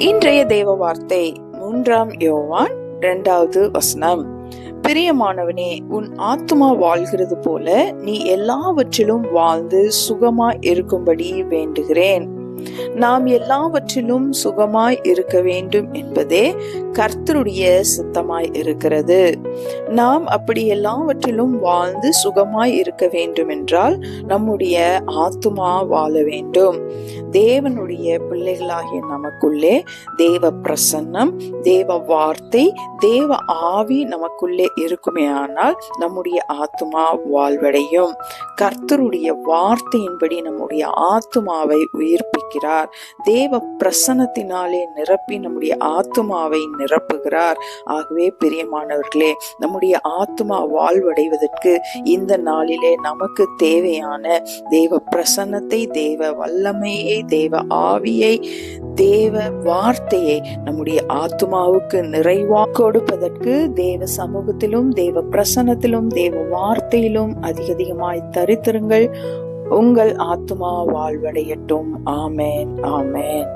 இன்றைய தேவ வார்த்தை 3 யோவான் 2 பிரியமானவனே, உன் ஆத்துமா வாழ்கிறது போல நீ எல்லாவற்றிலும் வாழ்ந்து சுகமாய் இருக்கும்படி வேண்டுகிறேன். நாம் எல்லாவற்றிலும் சுகமாய் இருக்க வேண்டும் என்பதே கர்த்தருடைய சித்தமாய் இருக்கிறது. நாம் அப்படி எல்லாவற்றிலும் வாழ்ந்து சுகமாய் இருக்க வேண்டும் என்றால் நம்முடைய ஆத்துமா வாழ வேண்டும். தேவனுடைய பிள்ளைகளாகிய நமக்குள்ளே தேவ பிரசன்னம், தேவ வார்த்தை, தேவ ஆவி நமக்குள்ளே இருக்குமே ஆனால் நம்முடைய ஆத்துமா வாழ்வடையும். கர்த்தருடைய வார்த்தையின்படி நம்முடைய ஆத்துமாவை உயிர்ப்பிக்கிறார். தேவ பிரசன்னத்தினாலே நிரப்பி நம்முடைய ஆத்துமாவை நிரப்புகிறார். ஆகவே பிரியமானவர்களே, நம்முடைய ஆத்துமா வாழ்வடைவதற்கு இந்த நாளிலே நமக்கு தேவையான தேவ பிரசன்னத்தை, தேவ வல்லமையை, தேவ ஆவியை, தேவ வார்த்தையை நம்முடைய ஆத்துமாவுக்கு நிறைவாக கொடுப்பதற்கு தேவ சமூகத்திலும் தேவ பிரசன்னத்திலும் தேவ வார்த்தையிலும் அதிகமாய் தரித்திருங்கள். உங்கள் ஆத்துமா வாழ்வடையட்டும். ஆமேன், ஆமேன்.